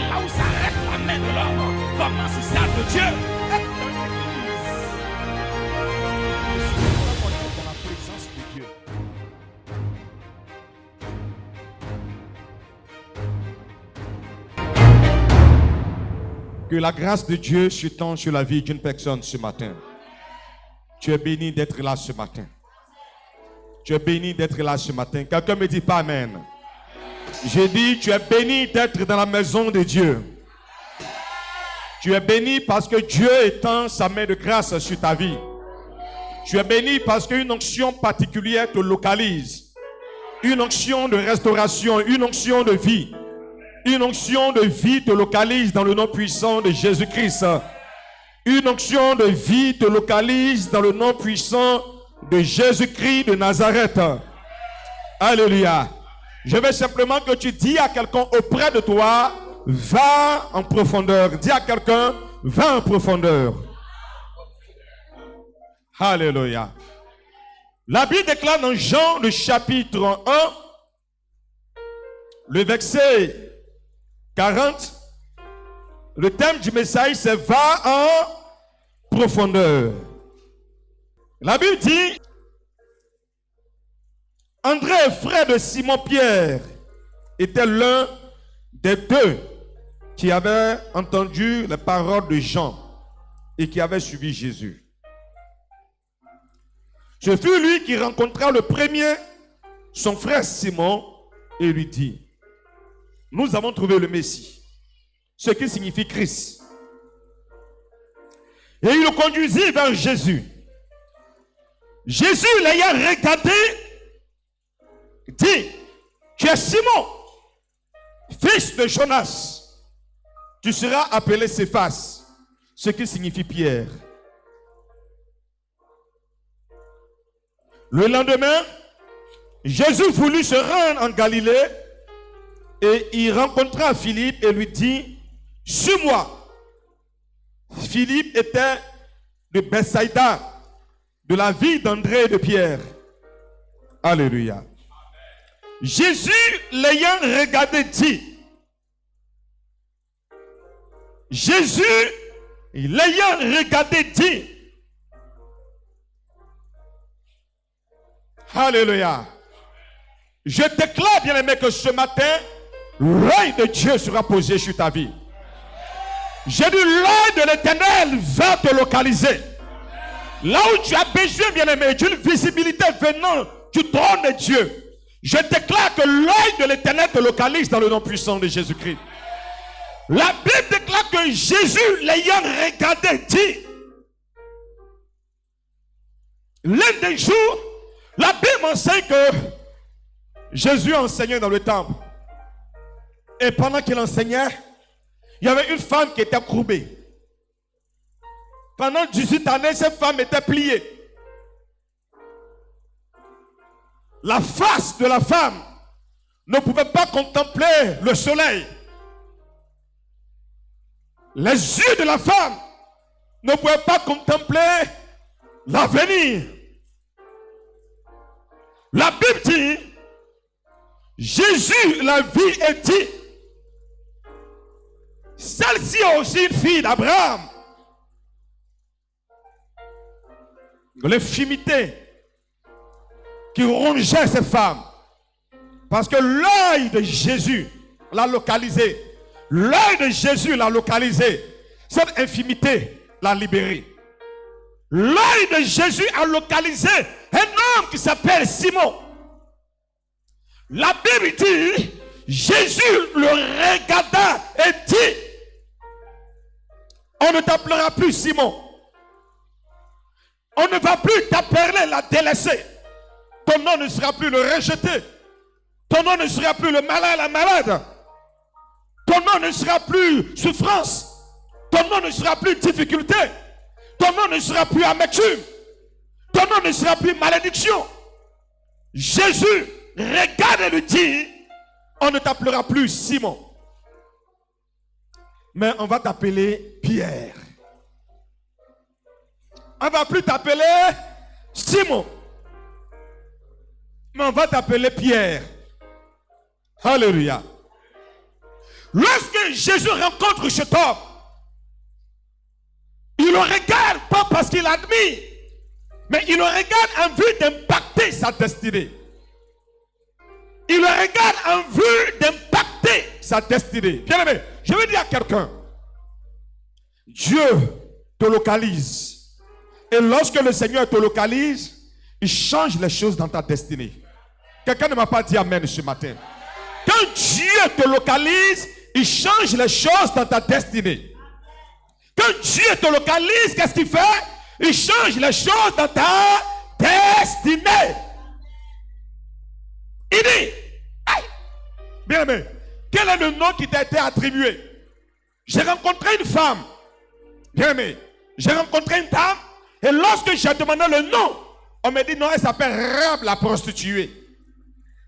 là où s'arrête la main de l'homme, commence celle de Dieu. On est dans la présence de Dieu. Que la grâce de Dieu s'étende sur la vie d'une personne ce matin. Tu es béni d'être là ce matin. Tu es béni d'être là ce matin. Quelqu'un me dit pas amen. J'ai dit, tu es béni d'être dans la maison de Dieu. Tu es béni parce que Dieu étend sa main de grâce sur ta vie. Tu es béni parce qu'une onction particulière te localise. Une onction de restauration, une onction de vie. Une onction de vie te localise dans le nom puissant de Jésus-Christ. Une onction de vie te localise dans le nom puissant de Jésus-Christ de Nazareth. Alléluia. Je veux simplement que tu dis à quelqu'un auprès de toi, va en profondeur. Dis à quelqu'un, va en profondeur. Alléluia. La Bible déclare dans Jean le chapitre 1, le verset 40, le thème du message c'est va en profondeur. La Bible dit, André, frère de Simon-Pierre, était l'un des deux qui avait entendu les paroles de Jean et qui avait suivi Jésus. Ce fut lui qui rencontra le premier son frère Simon et lui dit, nous avons trouvé le Messie, ce qui signifie Christ. Et il le conduisit vers Jésus. Jésus, l'ayant regardé, dit, tu es Simon, fils de Jonas. Tu seras appelé Céphas, ce qui signifie Pierre. Le lendemain, Jésus voulut se rendre en Galilée et il rencontra Philippe et lui dit, suis-moi. Philippe était de Bethsaïda, de la ville d'André et de Pierre. Alléluia. Jésus, l'ayant regardé, dit, Jésus, l'ayant regardé, dit, alléluia. Je déclare, bien aimé, que ce matin, l'œil de Dieu sera posé sur ta vie. J'ai dit, l'œil de l'Éternel va te localiser. Là où tu as besoin, bien aimé, d'une visibilité venant du trône de Dieu. Je déclare que l'œil de l'Éternel te localise dans le nom puissant de Jésus-Christ. La Bible déclare que Jésus, l'ayant regardé, dit, l'un des jours, la Bible enseigne que Jésus enseignait dans le temple. Et pendant qu'il enseignait, il y avait une femme qui était courbée. Pendant 18 années, cette femme était pliée. La face de la femme ne pouvait pas contempler le soleil. Les yeux de la femme ne pouvaient pas contempler l'avenir. La Bible dit, Jésus la vit et dit, celle-ci est aussi une fille d'Abraham. L'infimité qui rongeait cette femme. Parce que l'œil de Jésus l'a localisé. L'œil de Jésus l'a localisé. Cette infimité l'a libéré. L'œil de Jésus a localisé un homme qui s'appelle Simon. La Bible dit, Jésus le regarda et dit, on ne t'appellera plus Simon. On ne va plus t'appeler la délaissée. Ton nom ne sera plus le rejeté. Ton nom ne sera plus le malade, la malade. Ton nom ne sera plus souffrance. Ton nom ne sera plus difficulté. Ton nom ne sera plus amertume. Ton nom ne sera plus malédiction. Jésus regarde et lui dit, on ne t'appellera plus Simon, mais on va t'appeler Pierre. On ne va plus t'appeler Simon, mais on va t'appeler Pierre. Alléluia. Lorsque Jésus rencontre cet homme, il le regarde pas parce qu'il admire, mais il le regarde en vue d'impacter sa destinée. Il le regarde en vue d'impacter sa destinée. Bien aimé, je veux dire à quelqu'un, Dieu te localise. Et lorsque le Seigneur te localise, il change les choses dans ta destinée. Quelqu'un ne m'a pas dit amen ce matin. Quand Dieu te localise, il change les choses dans ta destinée. Quand Dieu te localise, qu'est-ce qu'il fait? Il change les choses dans ta destinée. Il dit, aïe, bien aimé, quel est le nom qui t'a été attribué? J'ai rencontré une femme, bien aimé, j'ai rencontré une dame, et lorsque j'ai demandé le nom, on m'a dit non, elle s'appelle Rahab la prostituée.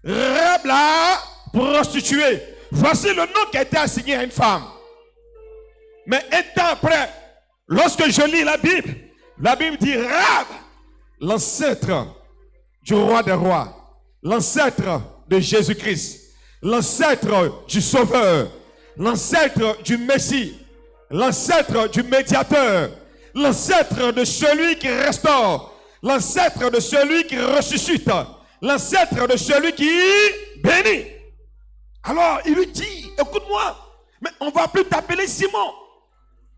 Rahab la prostituée. Voici le nom qui a été assigné à une femme. Mais un temps après, lorsque je lis la Bible dit Rahab, l'ancêtre du roi des rois, l'ancêtre de Jésus-Christ, l'ancêtre du Sauveur, l'ancêtre du Messie, l'ancêtre du médiateur, l'ancêtre de celui qui restaure, l'ancêtre de celui qui ressuscite, l'ancêtre de celui qui bénit. Alors il lui dit, écoute-moi, mais on va plus t'appeler Simon,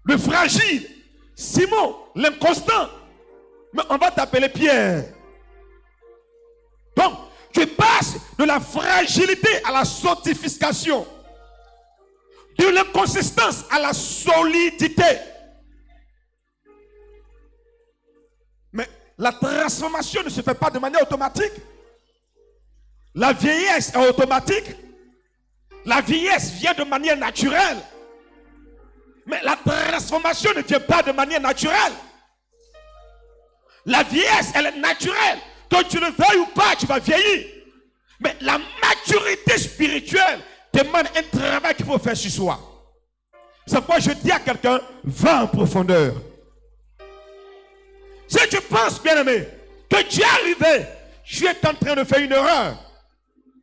le fragile, Simon, l'inconstant, mais on va t'appeler Pierre. Donc, tu passes de la fragilité à la sanctification, de l'inconsistance à la solidité. Mais la transformation ne se fait pas de manière automatique. La vieillesse est automatique. La vieillesse vient de manière naturelle. Mais la transformation ne vient pas de manière naturelle. La vieillesse, elle est naturelle. Que tu le veuilles ou pas, tu vas vieillir. Mais la maturité spirituelle demande un travail qu'il faut faire sur soi. C'est pourquoi je dis à quelqu'un, va en profondeur. Si tu penses, bien aimé, que tu es arrivé, tu es en train de faire une erreur.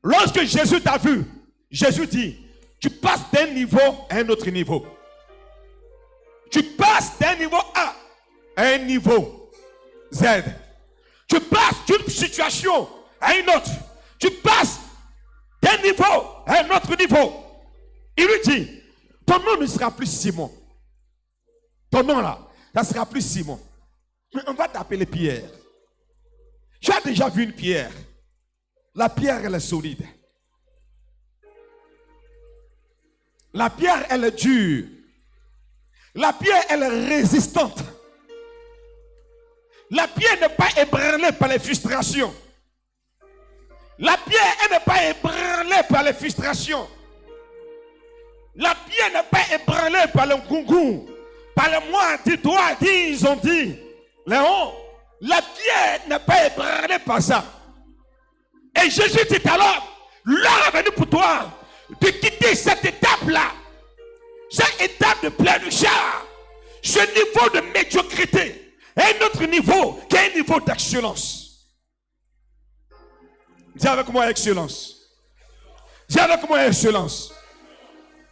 Lorsque Jésus t'a vu, Jésus dit, tu passes d'un niveau à un autre niveau. Tu passes d'un niveau A à un niveau Z. Tu passes d'une situation à une autre. Tu passes d'un niveau à un autre niveau. Il lui dit, ton nom ne sera plus Simon. Ton nom là, ça sera plus Simon. Mais on va t'appeler Pierre. Tu as déjà vu une pierre. La pierre, elle est solide. La pierre, elle est dure. La pierre, elle est résistante. La pierre n'est pas ébranlée par les frustrations. La pierre, elle n'est pas ébranlée par les frustrations. La pierre n'est pas ébranlée par le gougou, par le moi, dis-toi, dis, ils ont dit. Léon, la pierre n'est pas ébranlée par ça. Et Jésus dit alors, l'heure est venue pour toi de quitter cette étape-là. Cette étape de plein-char. Ce niveau de médiocrité. Et un autre niveau qui est un niveau d'excellence. Dis avec moi excellence. Dis avec moi excellence.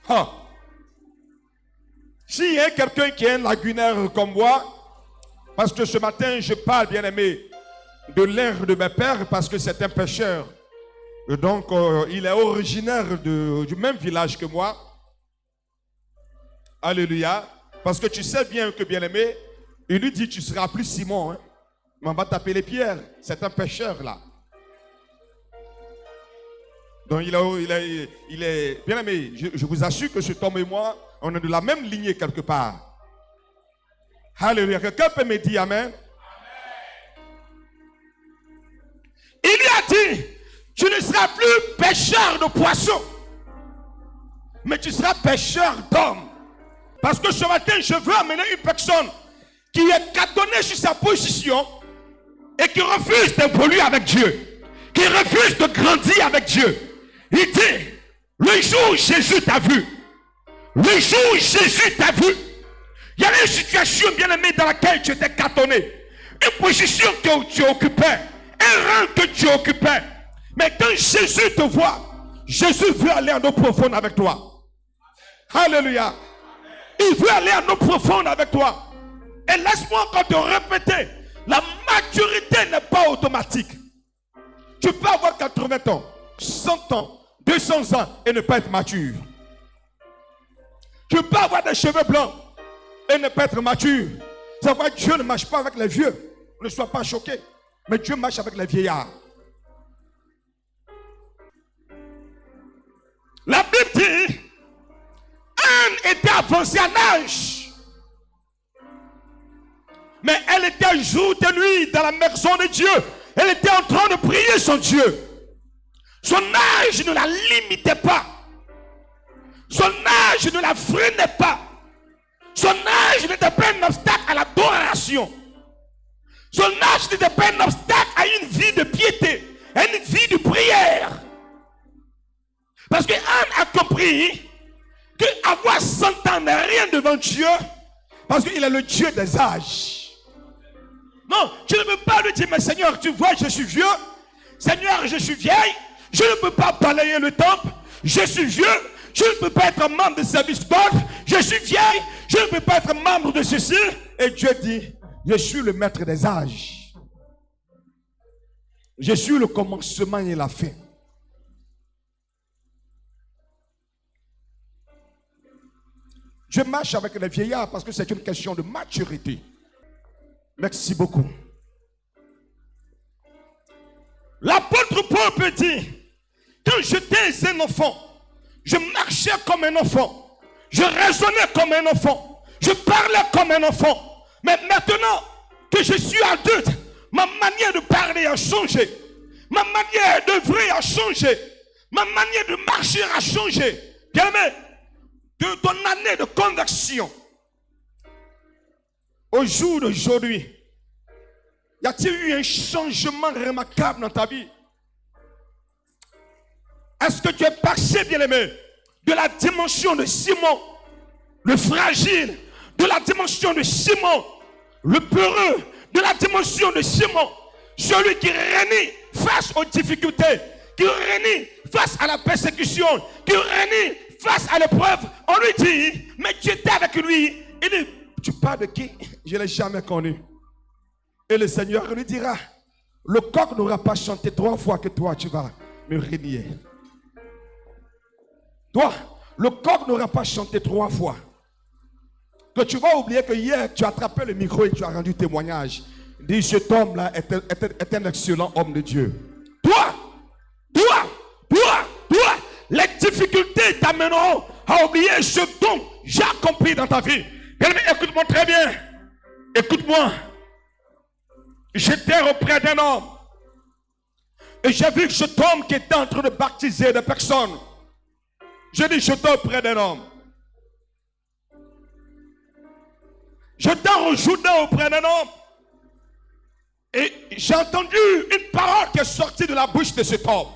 Ah. S'il y a quelqu'un qui est un lagunaire comme moi, parce que ce matin je parle, bien aimé, de l'ère de mes pères, parce que c'est un pécheur. Et donc il est originaire du même village que moi. Alléluia. Parce que tu sais bien que, bien aimé, il lui dit, tu ne seras plus Simon, hein, mais on va t'appeler Pierre. C'est un pécheur là. Donc il est bien aimé. Je vous assure que cet homme et moi, on est de la même lignée quelque part. Alléluia. Quelqu'un peut me dire amen? Il lui a dit, tu ne seras plus pêcheur de poissons, mais tu seras pêcheur d'hommes. Parce que ce matin, je veux amener une personne qui est cadonnée sur sa position et qui refuse d'évoluer avec Dieu, qui refuse de grandir avec Dieu. Il dit, le jour où Jésus t'a vu, le jour où Jésus t'a vu, il y avait une situation bien aimée dans laquelle tu étais cadonné, une position que tu occupais, un rang que tu occupais. Mais quand Jésus te voit, Jésus veut aller en eau profonde avec toi. Alléluia. Il veut aller à nos profondes avec toi. Et laisse-moi encore te répéter, la maturité n'est pas automatique. Tu peux avoir 80 ans, 100 ans, 200 ans et ne pas être mature. Tu peux avoir des cheveux blancs et ne pas être mature. C'est pourquoi Dieu ne marche pas avec les vieux. Ne sois pas choqué. Mais Dieu marche avec les vieillards. La Bible dit, Anne était avancée en âge. Mais elle était jour et nuit dans la maison de Dieu. Elle était en train de prier son Dieu. Son âge ne la limitait pas. Son âge ne la freinait pas. Son âge n'était pas un obstacle à l'adoration. Son âge n'était pas un obstacle à une vie de piété, à une vie de prière. Parce que Anne a compris qu'avoir 100 ans n'est rien devant Dieu, parce qu'il est le Dieu des âges. Non, tu ne peux pas lui dire, mais Seigneur, tu vois, je suis vieux. Seigneur, je suis vieille. Je ne peux pas balayer le temple. Je suis vieux. Je ne peux pas être membre de service d'ordre. Je suis vieille. Je ne peux pas être membre de ceci. Et Dieu dit, je suis le maître des âges. Je suis le commencement et la fin. Je marche avec les vieillards parce que c'est une question de maturité. Merci beaucoup. L'apôtre Paul peut dire, quand j'étais un enfant, je marchais comme un enfant, je raisonnais comme un enfant, je parlais comme un enfant. Mais maintenant que je suis adulte, ma manière de parler a changé, ma manière d'œuvrer a changé, ma manière de marcher a changé. Bien-aimé, de ton année de conversion au jour d'aujourd'hui, y a-t-il eu un changement remarquable dans ta vie? Est-ce que tu es passé, bien-aimé, de la dimension de Simon, le fragile, de la dimension de Simon, le peureux, de la dimension de Simon, celui qui renie face aux difficultés, qui renie face à la persécution, qui renie face à l'épreuve? On lui dit, mais tu étais avec lui. Il dit, tu parles de qui? Je ne l'ai jamais connu. Et le Seigneur lui dira, le coq n'aura pas chanté 3 fois que toi tu vas me renier. Toi, le coq n'aura pas chanté 3 fois. Que tu vas oublier que hier tu as attrapé le micro et tu as rendu témoignage. Dis, cet homme-là est un excellent homme de Dieu. Toi, les difficultés t'amèneront à oublier ce dont j'ai accompli dans ta vie. Écoute-moi très bien. Écoute-moi. J'étais auprès d'un homme. Et j'ai vu que cet homme qui était en train de baptiser des personnes. J'ai dit, j'étais auprès d'un homme. J'étais rejoint auprès d'un homme. Et j'ai entendu une parole qui est sortie de la bouche de cet homme.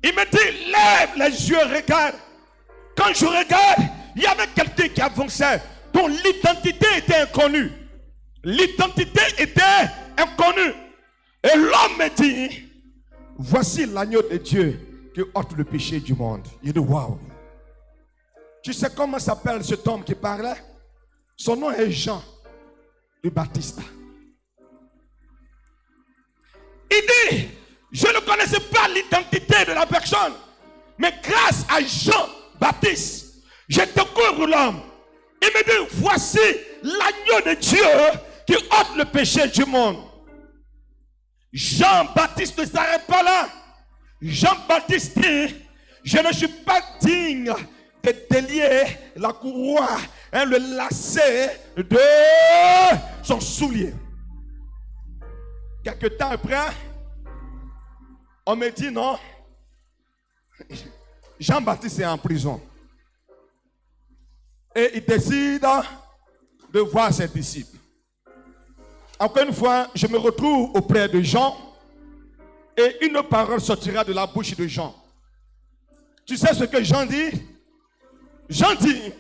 Il me dit, lève les yeux, regarde. Quand je regarde, il y avait quelqu'un qui avançait, dont l'identité était inconnue. L'identité était inconnue. Et l'homme me dit, voici l'agneau de Dieu qui ôte le péché du monde. Il dit, waouh. Tu sais comment s'appelle cet homme qui parlait? Son nom est Jean le Baptiste. Il dit, je ne connaissais pas l'identité de la personne, mais grâce à Jean-Baptiste, je découvre l'homme. Il me dit, voici l'agneau de Dieu qui ôte le péché du monde. Jean-Baptiste ne s'arrête pas là. Jean-Baptiste dit, je ne suis pas digne de délier la courroie, le lacet de son soulier. Quelque temps après, on me dit non, Jean-Baptiste est en prison. Et il décide de voir ses disciples. Encore une fois, je me retrouve auprès de Jean et une parole sortira de la bouche de Jean. Tu sais ce que Jean dit? Jean dit,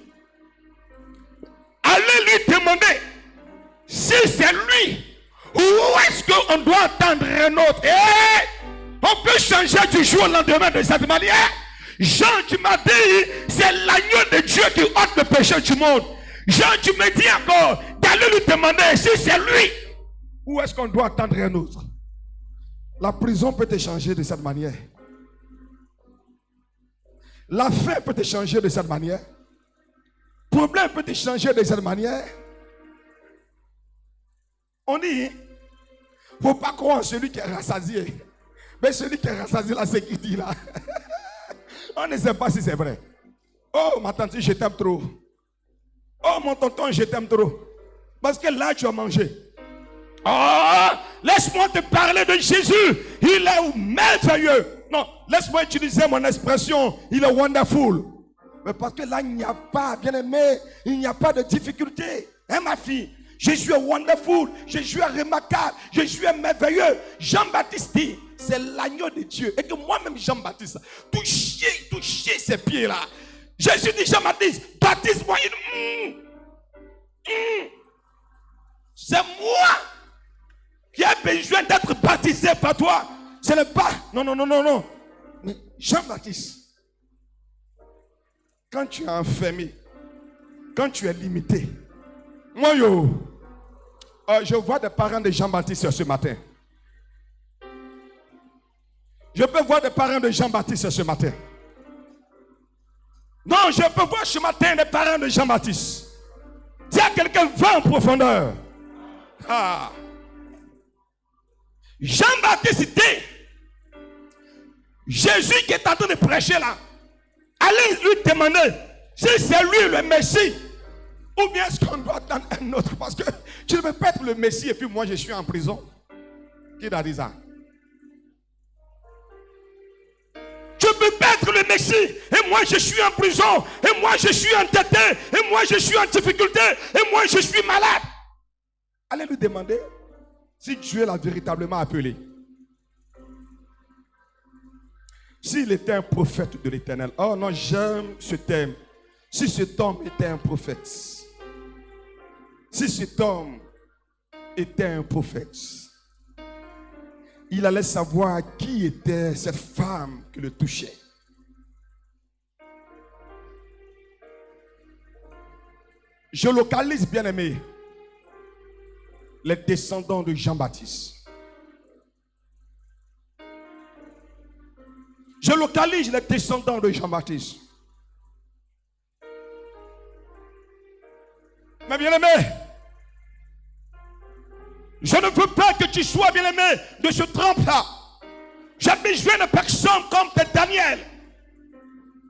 allez lui demander si c'est lui ou est-ce qu'on doit attendre un autre. Et on peut changer du jour au lendemain de cette manière. Jean, tu m'as dit, c'est l'agneau de Dieu qui ôte le péché du monde. Jean, tu me dis encore d'aller lui demander si c'est lui. Ou est-ce qu'on doit attendre un autre? La prison peut te changer de cette manière. La faim peut te changer de cette manière. Le problème peut te changer de cette manière. On dit, il ne faut pas croire en celui qui est rassasié. Mais celui qui est rassasié là, c'est qui dit là. On ne sait pas si c'est vrai. Oh, ma tante, je t'aime trop. Oh, mon tonton, je t'aime trop. Parce que là, tu as mangé. Oh, laisse-moi te parler de Jésus. Il est merveilleux. Non, laisse-moi utiliser mon expression. Il est wonderful. Mais parce que là, il n'y a pas, bien aimé, il n'y a pas de difficulté. Hein, ma fille? Jésus est wonderful. Jésus est remarquable. Jésus est merveilleux. Jean-Baptiste dit, c'est l'agneau de Dieu. Et que moi-même, Jean-Baptiste, toucher ses pieds-là. Jésus dit, Jean-Baptiste, baptise-moi. C'est moi qui ai besoin d'être baptisé par toi. Ce n'est pas... Non. Mais Jean-Baptiste, quand tu es enfermé, quand tu es limité, moi, je vois des parents de Jean-Baptiste ce matin. Je peux voir des parents de Jean-Baptiste ce matin. Non, je peux voir ce matin des parents de Jean-Baptiste. Dis à quelqu'un, va en profondeur. Ah. Jean-Baptiste dit, Jésus qui est en train de prêcher là, allez lui demander si c'est lui le Messie. Ou bien est-ce qu'on doit attendre un autre? Parce que tu ne peux pas être le Messie et puis moi je suis en prison. Qui t'a dit ça? Tu ne peux pas être le Messie et moi je suis en prison. Et moi je suis entêté. Et moi je suis en difficulté. Et moi je suis malade. Allez lui demander si Dieu l'a véritablement appelé. S'il était un prophète de l'Éternel. Oh non, j'aime ce thème. Si cet homme était un prophète. Si cet homme était un prophète. Il allait savoir qui était cette femme qui le touchait. Je localise, bien aimé, les descendants de Jean-Baptiste. Je localise les descendants de Jean-Baptiste. Mais bien aimé, je ne veux pas que tu sois bien aimé de ce trempe-là. J'ai besoin de personnes comme Daniel,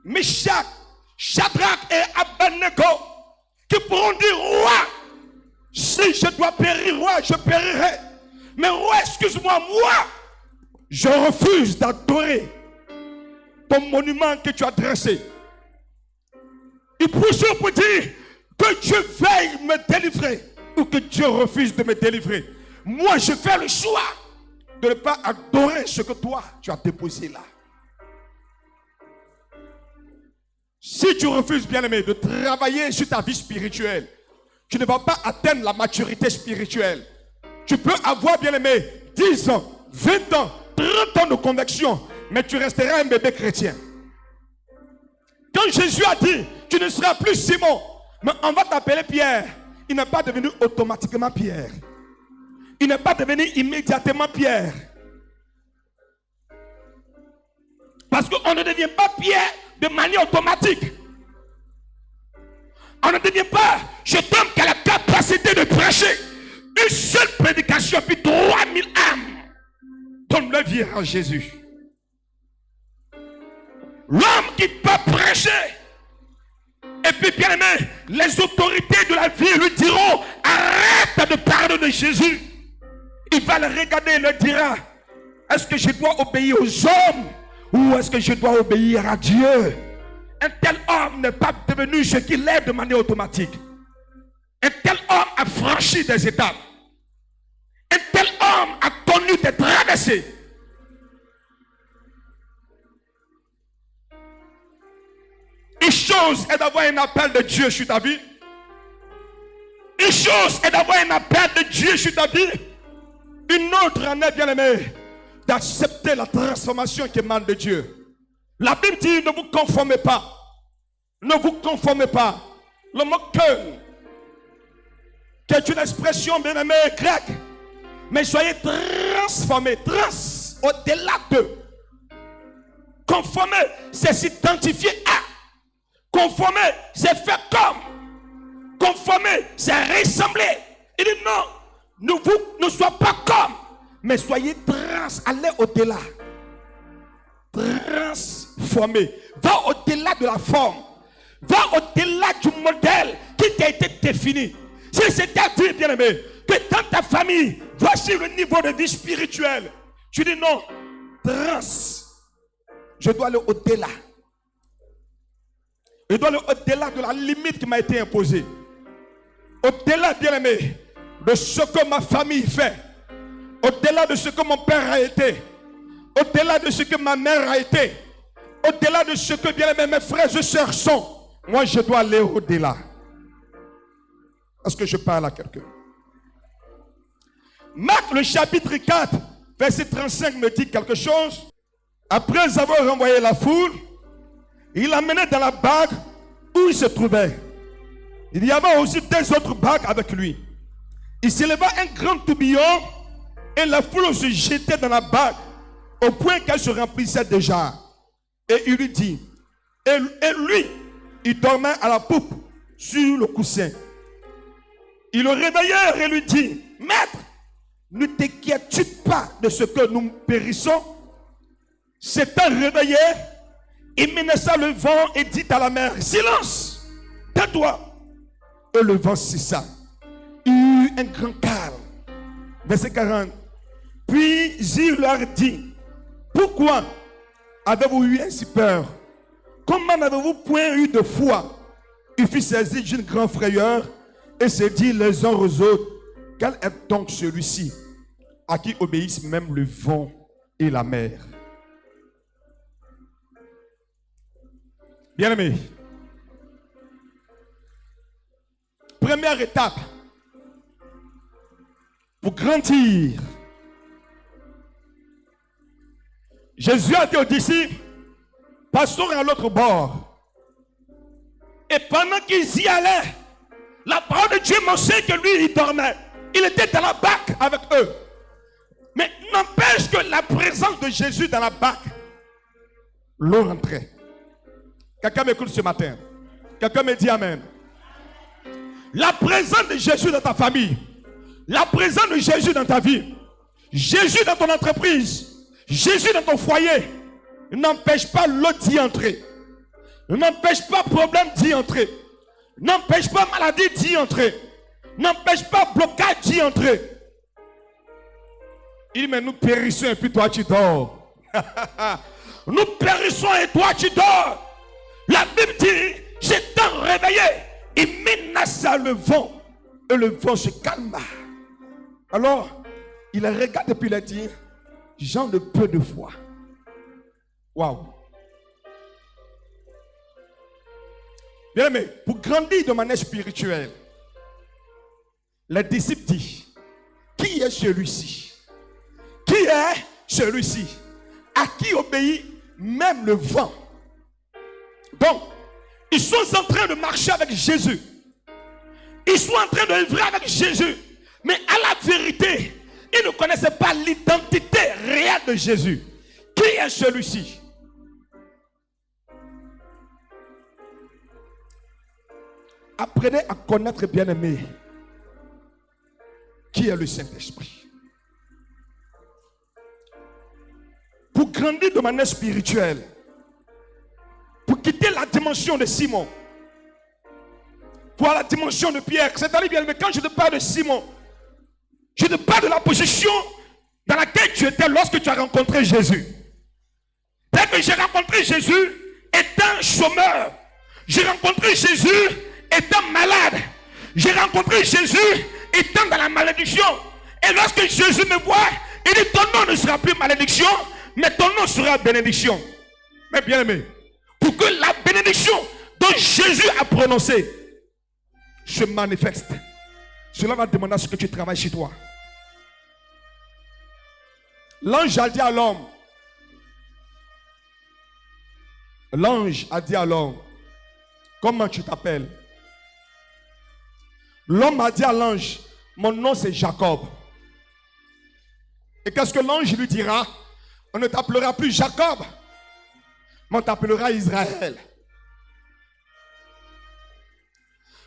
Meshach, Shadrach et Abednego qui pourront dire, roi, si je dois périr, roi, je périrai. Mais roi, excuse-moi, moi, je refuse d'adorer ton monument que tu as dressé. Il poursuit pour dire que Dieu veuille me délivrer ou que Dieu refuse de me délivrer. Moi, je fais le choix de ne pas adorer ce que toi, tu as déposé là. Si tu refuses, bien-aimé, de travailler sur ta vie spirituelle, tu ne vas pas atteindre la maturité spirituelle. Tu peux avoir, bien-aimé, 10 ans, 20 ans, 30 ans de conversion, mais tu resteras un bébé chrétien. Quand Jésus a dit, tu ne seras plus Simon, mais on va t'appeler Pierre, il n'est pas devenu automatiquement Pierre. Il n'est pas devenu immédiatement Pierre. Parce qu'on ne devient pas Pierre de manière automatique. On ne devient pas cet homme qui a la capacité de prêcher une seule prédication, puis 3000 âmes donnent leur vie à Jésus. L'homme qui peut prêcher, et puis bien aimé, les autorités de la vie lui diront, arrête de parler de Jésus. Il va le regarder et leur dira, est-ce que je dois obéir aux hommes ou est-ce que je dois obéir à Dieu? Un tel homme n'est pas devenu ce qu'il est de manière automatique. Un tel homme a franchi des étapes. Un tel homme a connu des traversées. Une chose est d'avoir un appel de Dieu sur ta vie. Une chose est d'avoir un appel de Dieu sur ta vie. Une autre en est, bien aimé, d'accepter la transformation qui émane de Dieu. La Bible dit, ne vous conformez pas. Ne vous conformez pas. Le mot que, qui est une expression bien aimée grecque. Mais soyez transformés. Au-delà de. Conformer, c'est s'identifier à. Conformer, c'est faire comme. Conformer, c'est ressembler. Il dit non, ne soyez pas comme, mais soyez allez au-delà. Transformé. Va au-delà de la forme. Va au-delà du modèle qui t'a été défini. Si c'était dit, bien aimé, que dans ta famille, voici le niveau de vie spirituelle. Tu dis non, je dois aller au-delà. Je dois aller au-delà de la limite qui m'a été imposée. Au-delà, bien aimé, de ce que ma famille fait. Au-delà de ce que mon père a été. Au-delà de ce que ma mère a été. Au-delà de ce que, bien aimé, mes frères et sœurs sont. Moi, je dois aller au-delà. Est-ce que je parle à quelqu'un? Marc, le chapitre 4, verset 35 me dit quelque chose. Après avoir renvoyé la foule, il l'amenait dans la barque où il se trouvait. Il y avait aussi 2 autres barques avec lui. Il s'éleva un grand tourbillon et la foule se jetait dans la barque au point qu'elle se remplissait déjà. Et il lui dit, et lui, il dormait à la poupe sur le coussin. Ils le réveillèrent et lui dit, maître, ne t'inquiètes-tu pas de ce que nous périssons? S'étant réveillé, il menaça le vent et dit à la mer, silence, tais-toi. Et le vent cessa. Il y eut un grand calme. Verset 40. Puis il leur dit, pourquoi avez-vous eu ainsi peur? Comment n'avez-vous point eu de foi? Il fut saisi d'une grande frayeur et se dit les uns aux autres, quel est donc celui-ci à qui obéissent même le vent et la mer? Bien-aimés, première étape pour grandir. Jésus a dit aux disciples, passons à l'autre bord. Et pendant qu'ils y allaient, la parole de Dieu mentionnait que lui, il dormait. Il était dans la barque avec eux. Mais n'empêche que la présence de Jésus dans la barque, l'eau rentrait. Quelqu'un m'écoute ce matin. Quelqu'un me dit amen. La présence de Jésus dans ta famille, la présence de Jésus dans ta vie, Jésus dans ton entreprise, Jésus dans ton foyer, n'empêche pas l'eau d'y entrer. N'empêche pas problème d'y entrer. N'empêche pas maladie d'y entrer. N'empêche pas blocage d'y entrer. Il dit, mais nous périssons et puis toi tu dors. Nous périssons et toi tu dors. La Bible dit, j'étant réveillé, il menaça le vent et le vent se calma. Alors, il regarde et puis il a dit, gens de peu de foi. Waouh. Bien aimé, pour grandir de manière spirituelle, les disciples disent, qui est celui-ci? Qui est celui-ci à qui obéit même le vent? Donc, ils sont en train de marcher avec Jésus. Ils sont en train d'œuvrer avec Jésus. Mais à la vérité, ils ne connaissaient pas l'identité réelle de Jésus. Qui est celui-ci? Apprenez à connaître, bien-aimé, qui est le Saint-Esprit. Pour grandir de manière spirituelle, pour quitter la dimension de Simon, pour la dimension de Pierre. C'est-à-dire, bien aimé, quand je te parle de Simon, je te parle de la position dans laquelle tu étais lorsque tu as rencontré Jésus. Dès que j'ai rencontré Jésus étant chômeur, j'ai rencontré Jésus étant malade, j'ai rencontré Jésus étant dans la malédiction. Et lorsque Jésus me voit, il dit, ton nom ne sera plus malédiction, mais ton nom sera bénédiction. Mais bien aimé, pour que la bénédiction dont Jésus a prononcé se manifeste, cela va demander à ce que tu travailles chez toi. L'ange a dit à l'homme, L'ange a dit à l'homme, comment tu t'appelles? L'homme a dit à l'ange, mon nom c'est Jacob. Et qu'est-ce que l'ange lui dira? On ne t'appellera plus Jacob, mais on t'appellera Israël.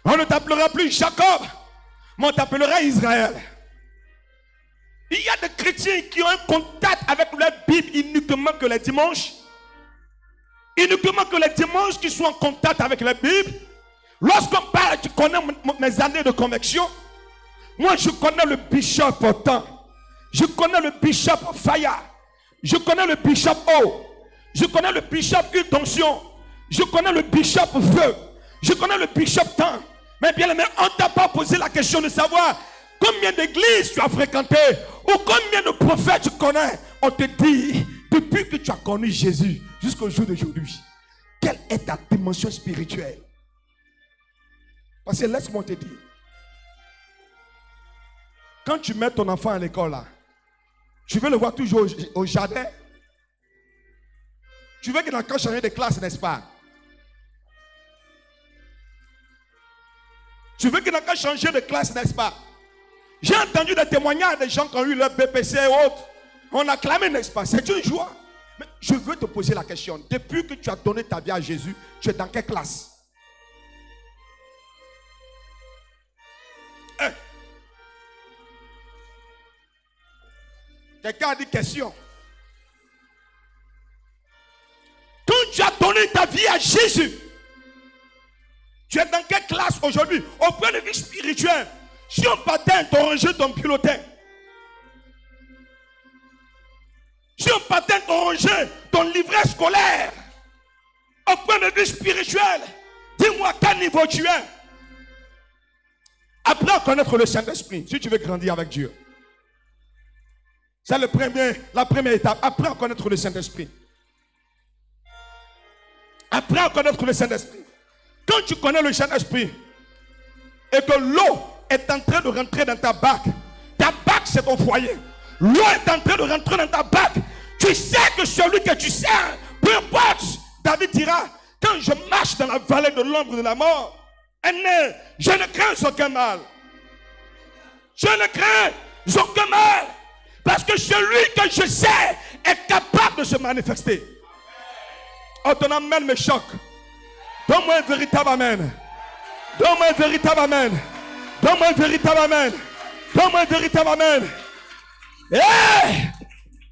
On ne t'appellera plus Jacob, mais on t'appellera Israël. Il y a des chrétiens qui ont un contact avec la Bible uniquement que les dimanches. Uniquement que les dimanches qui sont en contact avec la Bible. Lorsqu'on parle, tu connais mes années de conviction. Moi, je connais le bishop Autant. Je connais le bishop Faya. Je connais le bishop O. Je connais le bishop Huile d'onction. Je connais le bishop Feu. Je connais le bishop Temps. Mais bien aimé, on ne t'a pas posé la question de savoir combien d'églises tu as fréquenté ou combien de prophètes tu connais. On te dit, depuis que tu as connu Jésus jusqu'au jour d'aujourd'hui, quelle est ta dimension spirituelle? Parce que laisse-moi te dire, quand tu mets ton enfant à l'école là, tu veux le voir toujours au jardin. Tu veux qu'il ait encore changé de classe, n'est-ce pas? Tu veux qu'il ait encore changé de classe, n'est-ce pas? J'ai entendu des témoignages des gens qui ont eu leur BPC et autres. On a clamé, n'est-ce pas? C'est une joie. Mais je veux te poser la question. Depuis que tu as donné ta vie à Jésus, tu es dans quelle classe? Quelqu'un a dit question. Quand tu as donné ta vie à Jésus, tu es dans quelle classe aujourd'hui? Au point de vue spirituel, si on partait ton rangé ton bulletin, si on partait ton rangé ton livret scolaire, au point de vue spirituel, dis-moi quel niveau tu es. Apprends à connaître le Saint-Esprit si tu veux grandir avec Dieu. C'est la première étape. Apprends à connaître le Saint-Esprit. Apprends à connaître le Saint-Esprit. Quand tu connais le Saint-Esprit et que l'eau est en train de rentrer dans ta bague c'est ton foyer. L'eau est en train de rentrer dans ta bague. Tu sais que celui que tu sers, peu importe, David dira, quand je marche dans la vallée de l'ombre de la mort, je ne crains aucun mal. Je ne crains aucun mal. Parce que celui que je sais est capable de se manifester. Oh, ton amen me choque. Donne-moi un véritable amen. Donne-moi un véritable amen. Donne-moi un véritable amen. Donne-moi un véritable amen.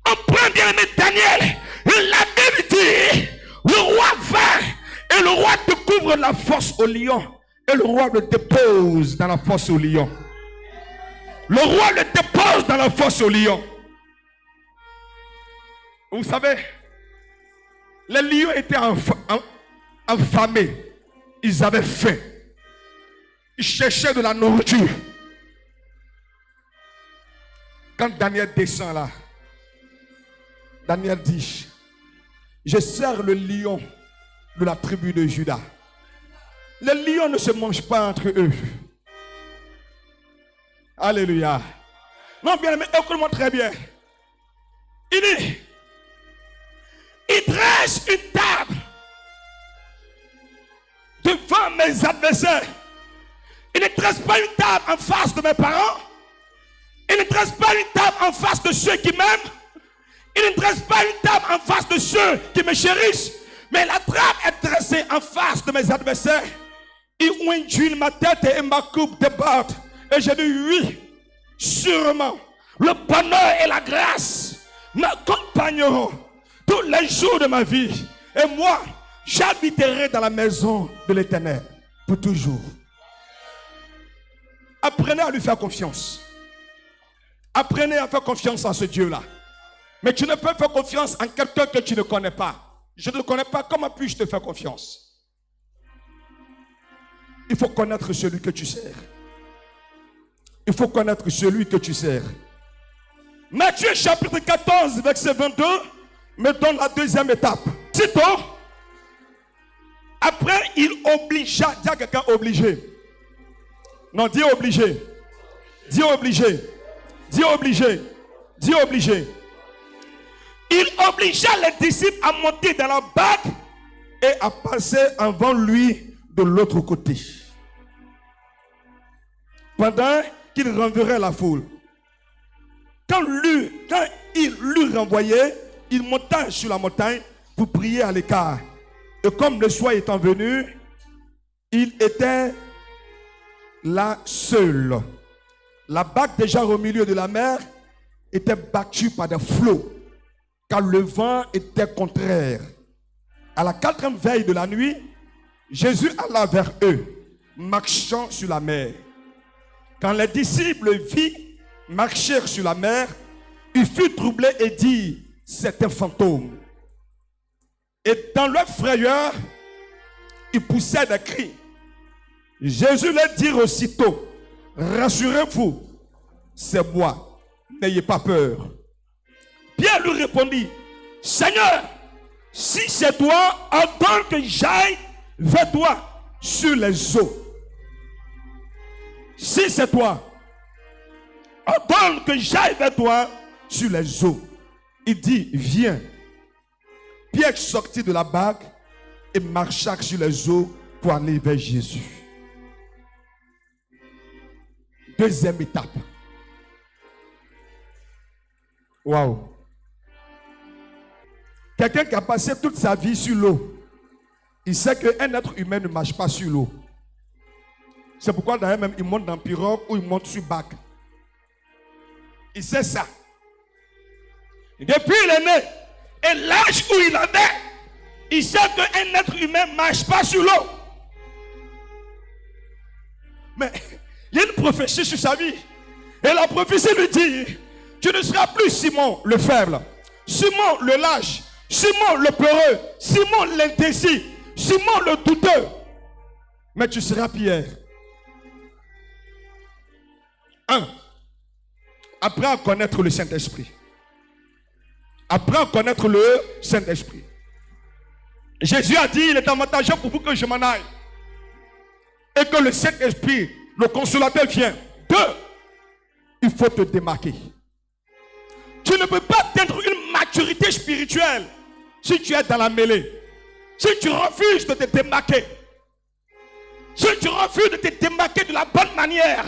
On prend bien aimé Daniel. La Bible dit, le roi va et le roi découvre la fosse au lion. Et le roi le dépose dans la fosse au lion. Le roi le dépose dans la fosse au lion. Vous savez, les lions étaient affamés. Ils avaient faim. Ils cherchaient de la nourriture. Quand Daniel descend là, Daniel dit, je sers le lion de la tribu de Juda. Les lions ne se mangent pas entre eux. Alléluia. Non, bien aimé, écoute-moi très bien. Il dit, il dresse une table devant mes adversaires. Il ne dresse pas une table en face de mes parents. Il ne dresse pas une table en face de ceux qui m'aiment. Il ne dresse pas une table en face de ceux qui me chérissent. Mais la table est dressée en face de mes adversaires. Il oint ma tête et ma coupe déborde. Et j'ai dit oui, sûrement, le bonheur et la grâce m'accompagneront tous les jours de ma vie. Et moi, j'habiterai dans la maison de l'Éternel pour toujours. Apprenez à lui faire confiance. Apprenez à faire confiance à ce Dieu-là. Mais tu ne peux faire confiance en quelqu'un que tu ne connais pas. Je ne le connais pas, comment puis-je te faire confiance? Il faut connaître celui que tu sers. Il faut connaître celui que tu sers. Matthieu chapitre 14, verset 22, me donne la deuxième étape. Sitôt, après il obligea, dis à quelqu'un obligé. Non, dis obligé. Dis obligé. Dis obligé. Dis obligé. Il obligea les disciples à monter dans la barque et à passer avant lui de l'autre côté. Pendant qu'il renverrait la foule. Quand il l'eut renvoyé, il monta sur la montagne pour prier à l'écart. Et comme le soir étant venu, il était là seul. La barque déjà au milieu de la mer était battue par des flots, car le vent était contraire. À la 4e veille de la nuit, Jésus alla vers eux, marchant sur la mer. Quand les disciples marchèrent sur la mer, il fut troublé et dit, c'est un fantôme. Et dans leur frayeur, ils poussèrent des cris. Jésus leur dit aussitôt, rassurez-vous, c'est moi, n'ayez pas peur. Pierre lui répondit, Seigneur, si c'est toi, ordonne que j'aille vers toi sur les eaux. Si c'est toi, ordonne que j'aille vers toi sur les eaux. Il dit, viens. Pierre sortit de la barque et marcha sur les eaux pour aller vers Jésus. Deuxième étape. Waouh. Quelqu'un qui a passé toute sa vie sur l'eau, il sait qu'un être humain ne marche pas sur l'eau. C'est pourquoi d'ailleurs même il monte dans pirogue ou il monte sur bac. Il sait ça. Depuis il est né, et l'âge où il en est, il sait qu'un être humain ne marche pas sur l'eau. Mais il y a une prophétie sur sa vie. Et la prophétie lui dit, tu ne seras plus Simon le faible, Simon le lâche, Simon le peureux, Simon l'indécis, Simon le douteux. Mais tu seras Pierre. 1. Apprends à connaître le Saint-Esprit. Apprends à connaître le Saint-Esprit. Jésus a dit, il est avantageux pour vous que je m'en aille. Et que le Saint-Esprit, le consolateur vienne. 2. Il faut te démarquer. Tu ne peux pas atteindre une maturité spirituelle si tu es dans la mêlée. Si tu refuses de te démarquer. Si tu refuses de te démarquer de la bonne manière.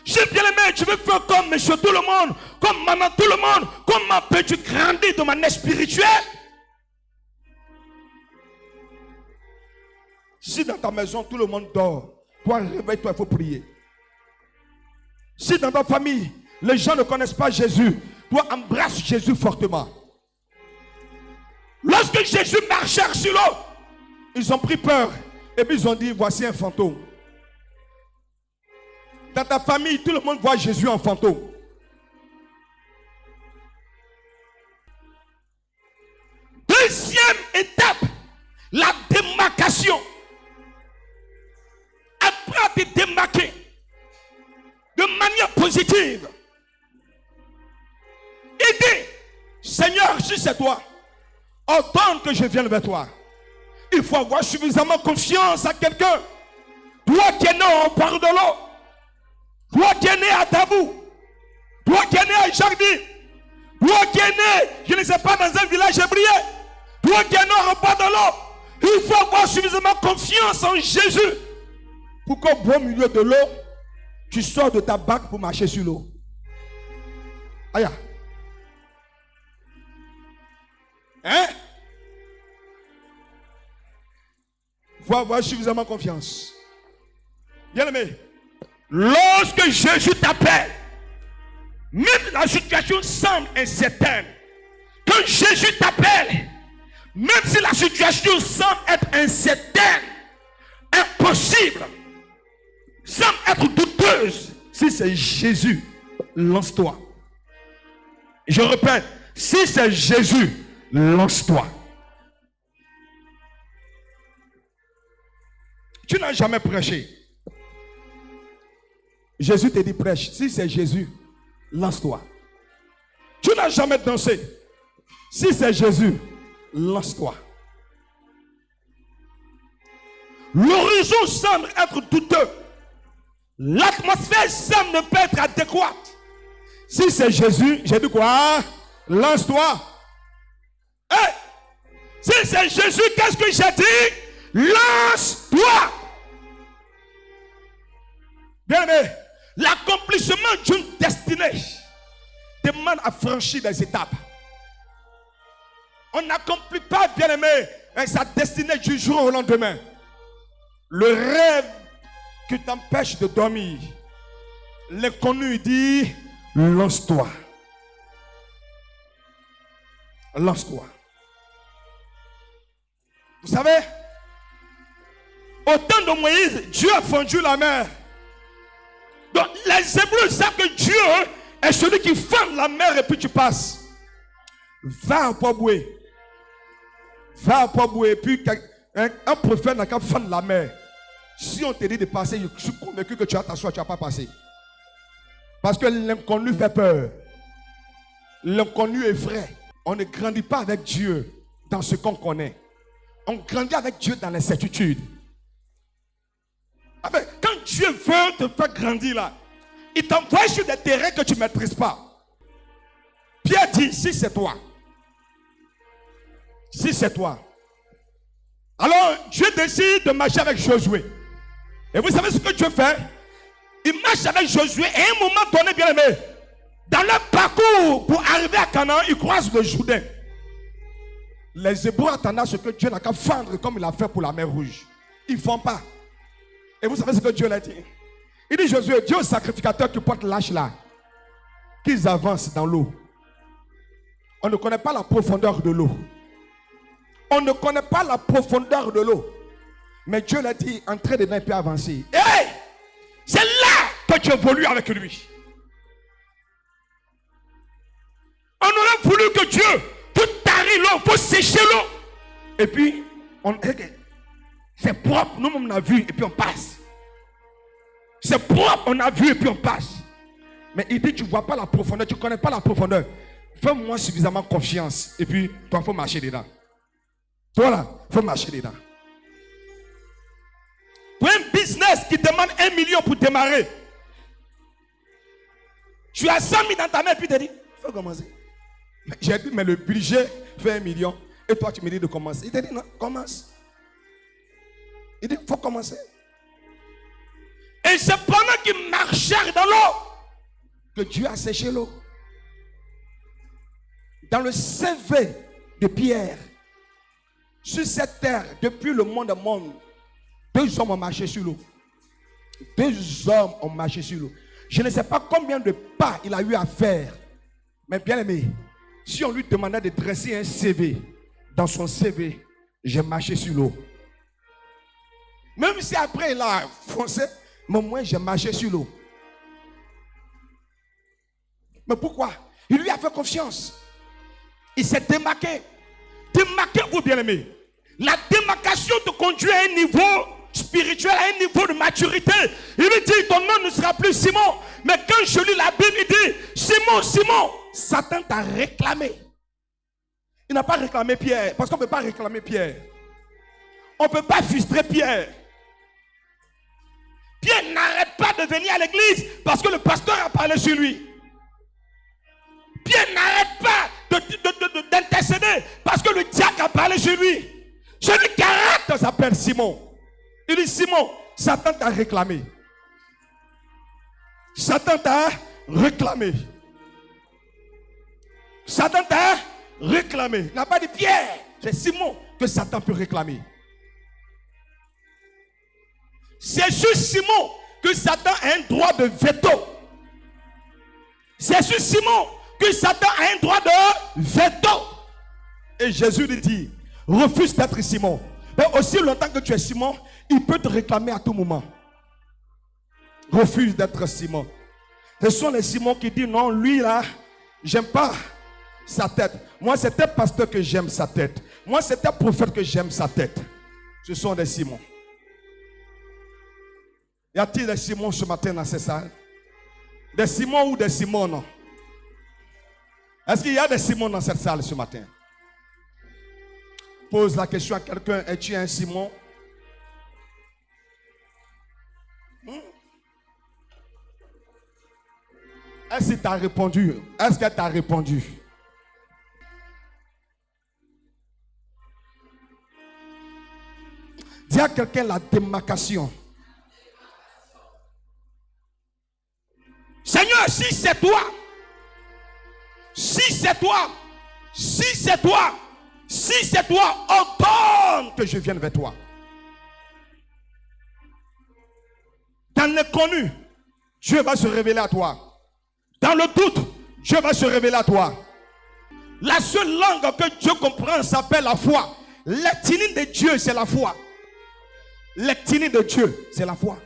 Si bien aimé, tu veux faire comme monsieur tout le monde, comme maman tout le monde, comment peux-tu grandir de manière spirituelle? Si dans ta maison tout le monde dort, toi réveille-toi, il faut prier. Si dans ta famille, les gens ne connaissent pas Jésus, toi embrasse Jésus fortement. Lorsque Jésus marchait sur l'eau, ils ont pris peur et puis ils ont dit, voici un fantôme. Dans ta famille, tout le monde voit Jésus en fantôme. Deuxième étape, la démarcation. Apprends à te démarquer de manière positive. Et dis, Seigneur, si c'est toi, ordonne que je vienne vers toi. Il faut avoir suffisamment confiance à quelqu'un. Toi qui es né au bord de l'eau. Toi qui es né à Tabou, toi qui es né à Jardin, toi qui es né, je ne sais pas, dans un village hébreu, toi qui es né au bord de l'eau, il faut avoir suffisamment confiance en Jésus pour qu'au beau milieu de l'eau, tu sors de ta barque pour marcher sur l'eau. Aïe. Hein? Il faut avoir suffisamment confiance. Bien aimé. Lorsque Jésus t'appelle, même la situation semble incertaine, que Jésus t'appelle, même si la situation semble être incertaine, impossible, semble être douteuse, si c'est Jésus, lance-toi. Je répète, si c'est Jésus, lance-toi. Tu n'as jamais prêché. Jésus te dit prêche. Si c'est Jésus, lance-toi. Tu n'as jamais dansé. Si c'est Jésus, lance-toi. L'horizon semble être douteux. L'atmosphère semble ne pas être adéquate. Si c'est Jésus, j'ai dit quoi? Lance-toi. Hey! Si c'est Jésus, qu'est-ce que j'ai dit? Lance-toi. Bien aimé, l'accomplissement d'une destinée demande à franchir des étapes. On n'accomplit pas, bien aimé, sa destinée du jour au lendemain. Le rêve qui t'empêche de dormir, l'inconnu dit, lance-toi. Lance-toi. Vous savez, au temps de Moïse, Dieu a fendu la mer. Donc les Hébreux savent que Dieu est celui qui fend la mer et puis tu passes. Va à Poboué. Va à Poboué. Et puis un prophète n'a qu'à fendre la mer. Si on te dit de passer, je suis convaincu que tu vas t'asseoir, tu ne vas pas passer. Parce que l'inconnu fait peur. L'inconnu est vrai. On ne grandit pas avec Dieu dans ce qu'on connaît. On grandit avec Dieu dans les certitudes. Quand Dieu veut te faire grandir là, il t'envoie sur des terrains que tu ne maîtrises pas. Pierre dit, si c'est toi. Si c'est toi. Alors Dieu décide de marcher avec Josué. Et vous savez ce que Dieu fait? Il marche avec Josué et à un moment donné, bien aimé, dans leur parcours pour arriver à Canaan, ils croisent le Jourdain. Les Hébreux attendent à ce que Dieu n'a qu'à fendre comme il a fait pour la mer Rouge. Ils ne font pas. Et vous savez ce que Dieu leur dit? Il dit, Josué, Dieu aux sacrificateurs qui portent l'âge là, qu'ils avancent dans l'eau. On ne connaît pas la profondeur de l'eau. On ne connaît pas la profondeur de l'eau. Mais Dieu l'a dit, entrez dedans et puis avancer. Hey! C'est là que tu évolues avec lui. On aurait voulu que Dieu, faut tarir l'eau, faut sécher l'eau. Et puis, c'est propre, nous-mêmes on a vu et puis on passe. C'est propre, on a vu et puis on passe. Mais il dit, tu ne vois pas la profondeur, tu ne connais pas la profondeur. Fais-moi suffisamment confiance. Et puis, toi, il faut marcher dedans. Toi là, il faut marcher dedans. Pour un business qui demande 1 million pour démarrer, tu as 100 000 dans ta main et puis tu te dis, il faut commencer. J'ai dit, mais le budget fait 1 million. Et toi, tu me dis de commencer. Il te dit, non, commence. Il dit, il faut commencer. Et c'est pendant qu'il marchait dans l'eau que Dieu a séché l'eau. Dans le CV de Pierre, sur cette terre, depuis le monde au monde, 2 hommes ont marché sur l'eau. 2 hommes ont marché sur l'eau. Je ne sais pas combien de pas il a eu à faire. Mais bien aimé, si on lui demandait de dresser un CV, dans son CV, j'ai marché sur l'eau. Même si après il a foncé, mais moi j'ai marché sur l'eau. Mais pourquoi? Il lui a fait confiance. Il s'est démarqué. Démarquez-vous, bien aimé. La démarcation te conduit à un niveau spirituel, à un niveau de maturité. Il lui dit, ton nom ne sera plus Simon. Mais quand je lis la Bible, il dit, Simon, Simon, Satan t'a réclamé. Il n'a pas réclamé Pierre, parce qu'on ne peut pas réclamer Pierre. On ne peut pas frustrer Pierre. Pierre n'arrête pas de venir à l'église parce que le pasteur a parlé sur lui. Pierre n'arrête pas d'intercéder parce que le diacre a parlé sur lui. Celui qui arrête s'appelle Simon. Il dit, Simon, Satan t'a réclamé. Satan t'a réclamé. Satan t'a réclamé. Il n'a pas dit Pierre, c'est Simon que Satan peut réclamer. C'est sur Simon que Satan a un droit de veto. C'est sur Simon que Satan a un droit de veto. Et Jésus lui dit, refuse d'être Simon. Mais aussi longtemps que tu es Simon, il peut te réclamer à tout moment. Refuse d'être Simon. Ce sont les Simons qui disent, non, lui là, j'aime pas sa tête. Moi, c'est un pasteur que j'aime sa tête. Moi, c'est un prophète que j'aime sa tête. Ce sont des Simons. Y a-t-il des Simons ce matin dans ces salles? Des Simons ou des Simons, non? Est-ce qu'il y a des Simons dans cette salle ce matin? Pose la question à quelqu'un, es-tu un Simon? Est-ce qu'il t'a répondu? Est-ce qu'elle t'a répondu? Dis à quelqu'un la démarcation. Seigneur, si c'est toi, si c'est toi, si c'est toi, si c'est toi, ordonne Que je vienne vers toi. Dans l'inconnu, Dieu va se révéler à toi. dans le doute. Dieu va se révéler à toi. La seule langue que Dieu comprend s'appelle la foi. L'ethnie de Dieu, c'est la foi. L'ethnie de Dieu, c'est la foi.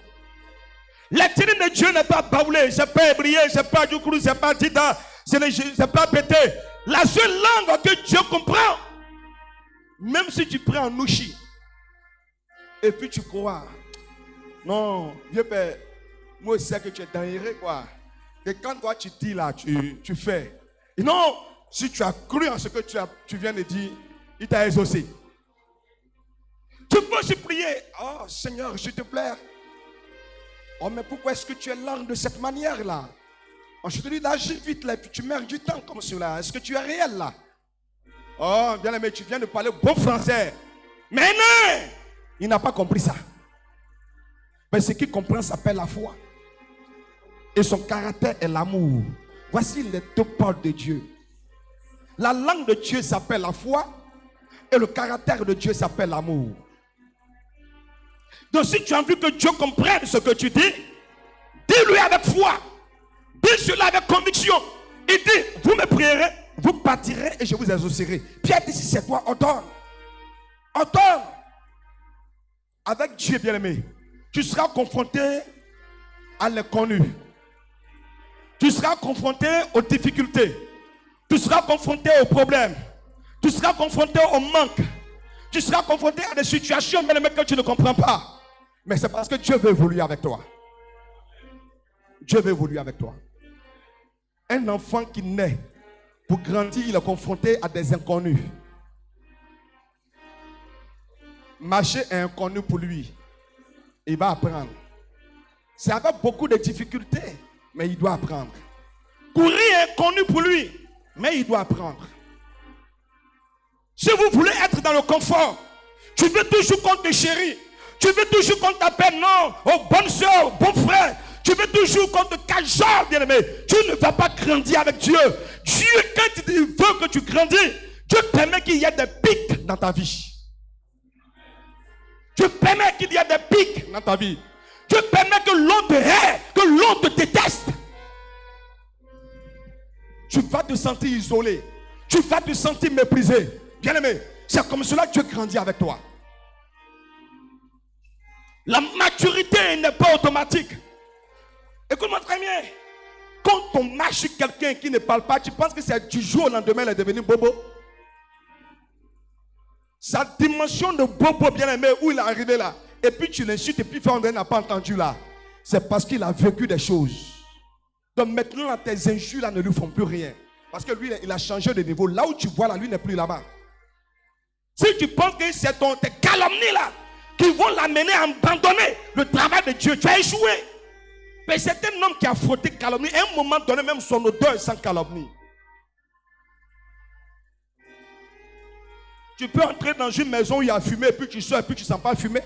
L'ethnie de Dieu n'est pas baoulé, c'est pas hébreu, c'est pas du coup, c'est pas tita, c'est pas pété. La seule langue que Dieu comprend, Même si tu prends un ouchi et puis tu crois, non, vieux père, moi je sais que tu es dangereux quoi. Et quand toi tu dis là, tu fais. Et non, si tu as cru en ce que tu viens de dire, il t'a exaucé. Tu peux aussi prier. Oh Seigneur, s'il te plaît. Oh mais pourquoi est-ce que tu es lent de cette manière-là? Oh, je te dis d'agir vite là et puis tu meurs du temps comme cela. Est-ce que tu es réel là? Oh, bien aimé, tu viens de parler bon français. Mais non! Il n'a pas compris ça. Mais ce qu'il comprend s'appelle la foi. Et son caractère est l'amour. Voici les deux pôles de Dieu. La langue de Dieu s'appelle la foi. Et le caractère de Dieu s'appelle l'amour. donc si tu as envie que Dieu comprenne ce que tu dis, dis-lui avec foi, dis cela avec conviction. Il dit, vous me prierez, Vous partirez et je vous exaucerai. Pierre dit, si c'est toi, ordonne. Ordonne. Avec Dieu bien-aimé, tu seras confronté à l'inconnu. Tu seras confronté aux difficultés. Tu seras confronté aux problèmes. Tu seras confronté au manque. Tu seras confronté à des situations bien-aimé que tu ne comprends pas. Mais c'est parce que Dieu veut évoluer avec toi. Dieu veut évoluer avec toi. Un enfant qui naît, pour grandir, il est confronté à des inconnus. Marcher est inconnu pour lui. Il va apprendre. C'est avec beaucoup de difficultés, mais il doit apprendre. courir est inconnu pour lui, Mais il doit apprendre. si vous voulez être dans le confort, tu veux toujours qu'on te chérit, tu veux toujours qu'on t'appelle non, oh bonne soeur, bon frère, tu veux toujours qu'on te cajole, bien aimé, tu ne vas pas grandir avec Dieu. Dieu, quand il veut que tu grandis, Dieu permet qu'il y ait des pics Dans ta vie. Dieu permet qu'il y ait des pics Dans ta vie. Dieu permet que l'on te hait, que l'on te déteste. Tu vas te sentir isolé. Tu vas te sentir méprisé. Bien aimé, c'est comme cela que Dieu grandit avec toi. La maturité n'est pas automatique. Écoute-moi très bien. Quand on marche sur quelqu'un qui ne parle pas, tu penses que c'est du jour au lendemain il est devenu bobo. Sa dimension de bobo bien aimé, où il est arrivé là, et puis tu l'insultes et puis on n'a pas entendu là. C'est parce qu'il a vécu des choses. Donc maintenant là, tes injures là ne lui font plus rien. Parce que lui, il a changé de niveau. Là où tu vois là, lui n'est plus là-bas. Si tu penses que c'est tes calomnies là qui vont l'amener à abandonner le travail de Dieu, tu as échoué. Mais c'est un homme qui a frotté calomnie. À un moment donné, même son odeur est sans calomnie. Tu peux entrer dans une maison où il y a fumé, et puis tu sors, et puis tu ne sens pas fumer.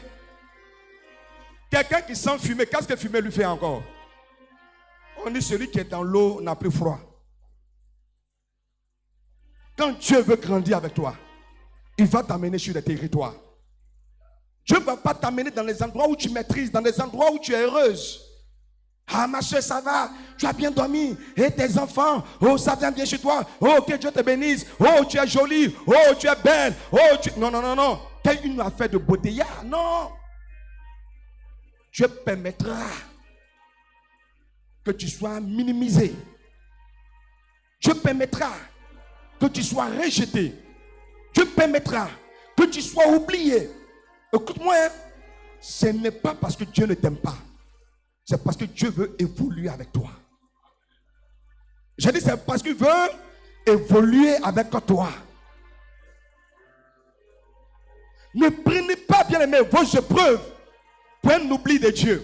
Quelqu'un qui sent fumer, qu'est-ce que fumer lui fait encore? On dit celui qui est dans l'eau n'a plus froid. Quand Dieu veut grandir avec toi, il va t'amener sur des territoires. Dieu ne va pas t'amener dans les endroits où tu maîtrises, dans les endroits où tu es heureuse. Ah ma soeur, ça va, tu as bien dormi. Et tes enfants, oh ça vient bien chez toi. Oh que Dieu te bénisse. Oh tu es jolie. Oh tu es belle. Oh tu... Non, non, non, non. Quelle une affaire de beauté. Non. Dieu permettra que tu sois minimisé. Dieu permettra que tu sois rejeté. Dieu permettra que tu sois oublié. Écoute-moi, hein. Ce n'est pas parce que Dieu ne t'aime pas. C'est parce que Dieu veut évoluer avec toi. J'ai dit c'est parce qu'il veut évoluer avec toi. Ne prenez pas, bien aimé, vos épreuves pour un oubli de Dieu.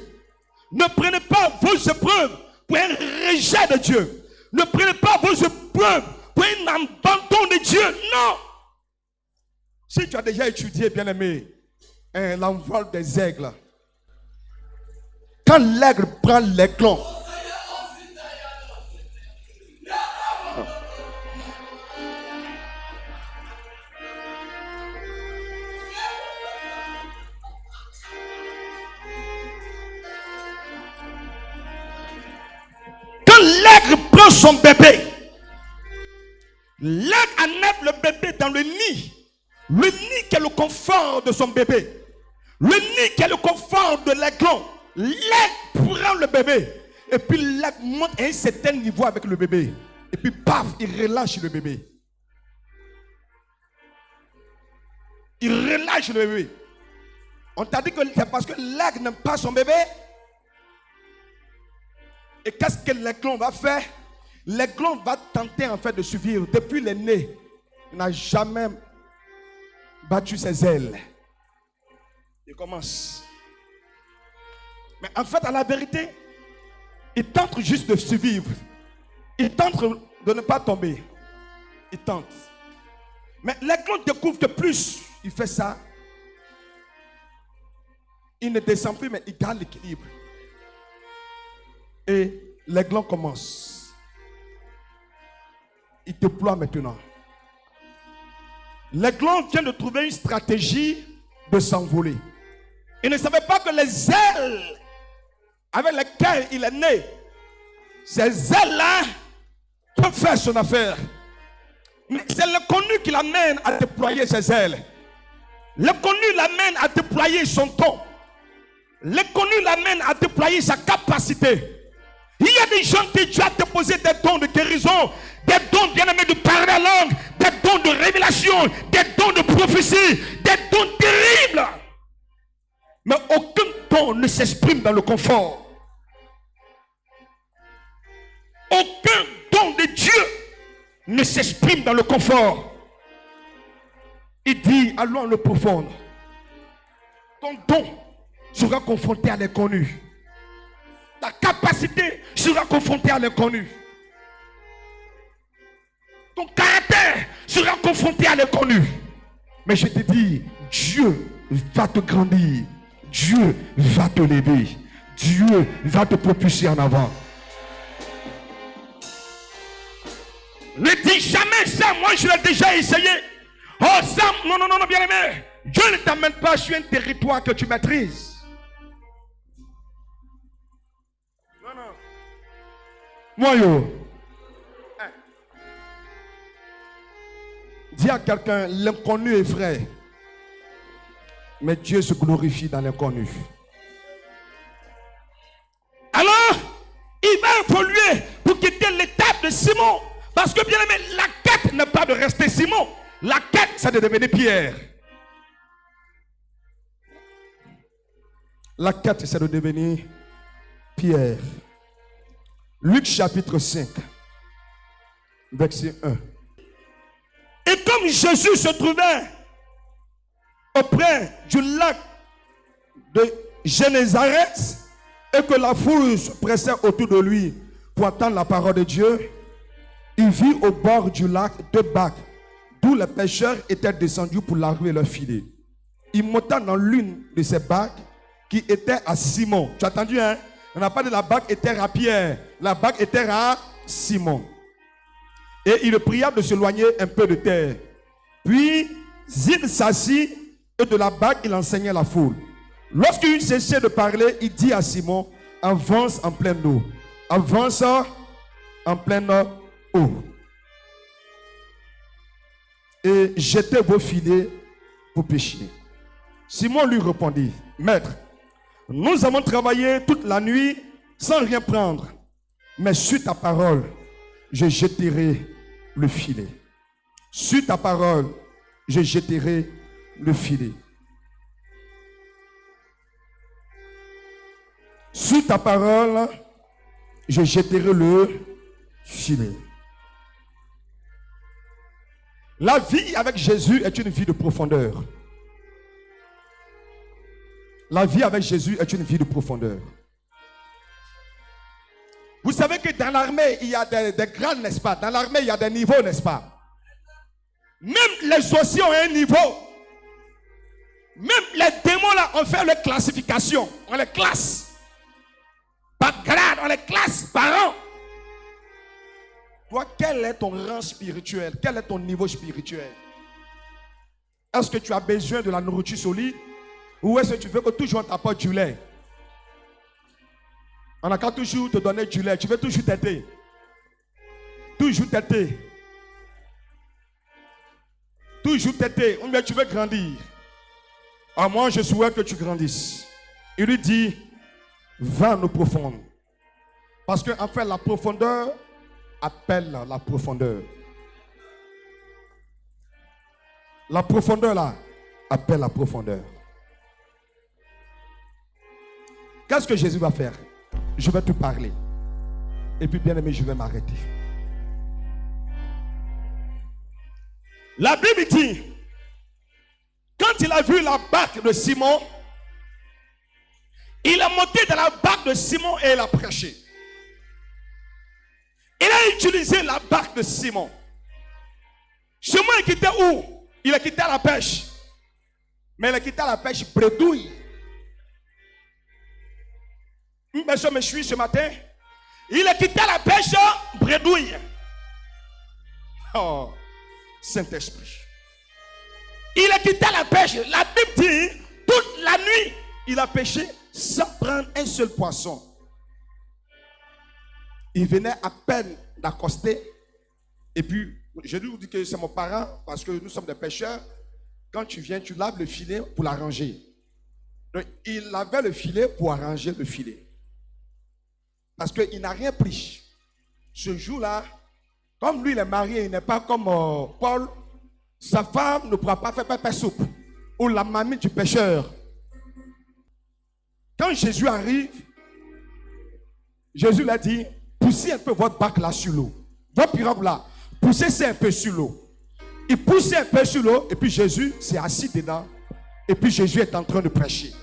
Ne prenez pas vos épreuves pour un rejet de Dieu. Ne prenez pas vos épreuves pour un abandon de Dieu. Non. Si tu as déjà étudié, bien aimé, l'envol des aigles. Quand l'aigle prend l'éclon, l'aigle prend son bébé, l'aigle enlève le bébé dans le nid qui est le confort de son bébé, le nid qui est le confort de l'aiglon. L'aigle prend le bébé et puis l'aigle monte à un certain niveau avec le bébé et puis paf, il relâche le bébé. Il relâche le bébé. On t'a dit que c'est parce que l'aigle n'aime pas son bébé. Et qu'est-ce que l'aiglon va faire? L'aiglon va tenter en fait de survivre. Depuis le nez, il n'a jamais battu ses ailes. Il commence. Mais en fait, à la vérité, il tente juste de survivre. Il tente de ne pas tomber. Il tente. Mais l'aiglon découvre que plus il fait ça, il ne descend plus, mais il garde l'équilibre. Et l'aiglon commence. Il déploie maintenant. L'aiglon vient de trouver une stratégie de s'envoler. Il ne savait pas que les ailes avec lesquelles il est né, ces ailes-là peuvent faire son affaire. Mais c'est l'inconnu qui l'amène à déployer ses ailes. L'inconnu l'amène à déployer son don. L'inconnu l'amène à déployer sa capacité. Il y a des gens qui Dieu a déposé des dons de guérison, des dons bien-aimés de parler la langue, des dons de révélation, des dons de prophétie, des dons terribles. Mais aucun don ne s'exprime dans le confort. Aucun don de Dieu ne s'exprime dans le confort. Il dit, allons le profond. Ton don sera confronté à l'inconnu. Ta capacité sera confrontée à l'inconnu. Ton caractère sera confronté à l'inconnu. Mais je te dis, Dieu va te grandir. Dieu va te lever. Dieu va te propulser en avant. Ne dis jamais ça, moi je l'ai déjà essayé. Oh ça, non, bien aimé. Dieu ne t'amène pas sur un territoire que tu maîtrises. Non. Moi yo. Dis à quelqu'un, l'inconnu est vrai. Mais Dieu se glorifie dans l'inconnu. Alors, il va évoluer pour quitter l'étape de Simon. Parce que bien aimé, la quête n'est pas de rester Simon. La quête, c'est de devenir Pierre. La quête, c'est de devenir Pierre. Luc chapitre 5, verset 1. Et comme Jésus se trouvait auprès du lac de Génézareth et que la foule se pressait autour de lui pour entendre la parole de Dieu, il vit au bord du lac 2 barques d'où les pêcheurs étaient descendus pour laver leurs filets. Il monta dans l'une de ces barques qui était à Simon. Tu as entendu, hein? On n'a pas dit la barque était à Pierre. La barque était à Simon. Et il pria de s'éloigner un peu de terre. Puis, il s'assit et de la barque, il enseignait la foule. Lorsqu'il cessait de parler, il dit à Simon, avance en pleine eau. Avance en pleine eau. Et jetez vos filets pour pêcher. Simon lui répondit, maître, nous avons travaillé toute la nuit sans rien prendre. Mais sur ta parole, je jetterai le filet. Sur ta parole, je jetterai le filet. Sur ta parole, je jetterai le filet. La vie avec Jésus est une vie de profondeur. La vie avec Jésus est une vie de profondeur. Vous savez que dans l'armée, il y a des grades, n'est-ce pas? Dans l'armée, il y a des niveaux, n'est-ce pas? Même les sorciers ont un niveau. Même les démons on fait les classifications, on les classe. Par grade, on les classe par an. Toi, quel est ton rang spirituel? Quel est ton niveau spirituel? Est-ce que tu as besoin de la nourriture solide? Ou est-ce que tu veux que toujours on t'apporte du lait? On n'a qu'à toujours te donner du lait. Tu veux toujours t'aider. Toujours t'aider. Toujours t'aider. Ou bien tu veux grandir. Alors moi, je souhaite que tu grandisses. Il lui dit, va nous profondes. Parce qu'en fait, la profondeur appelle la profondeur. La profondeur là appelle la profondeur. Qu'est-ce que Jésus va faire? Je vais te parler. Et puis bien aimé, je vais m'arrêter. La Bible dit, quand il a vu la barque de Simon, il a monté dans la barque de Simon et il a prêché. Il a utilisé la barque de Simon. Simon est quitté où? Il est quitté à la pêche. Mais il est quitté à la pêche bredouille. Une personne me suit ce matin. Il est quitté à la pêche bredouille. Oh, Saint-Esprit. Il est quitté à la pêche. La Bible dit, toute la nuit, il a pêché sans prendre un seul poisson. Il venait à peine d'accoster. Et puis, je lui dis que c'est mon parent, parce que nous sommes des pêcheurs. Quand tu viens, tu laves le filet pour l'arranger. Donc, il lavait le filet pour arranger le filet. Parce qu'il n'a rien pris. Ce jour-là, comme lui, il est marié, il n'est pas comme Paul. Sa femme ne pourra pas faire pépé soupe. Ou la mamie du pêcheur. Quand Jésus arrive, Jésus lui a dit, poussez un peu votre barque là sur l'eau. Votre pirogue là, poussez un peu sur l'eau. Il poussait un peu sur l'eau et puis Jésus s'est assis dedans. Et puis Jésus est en train de prêcher.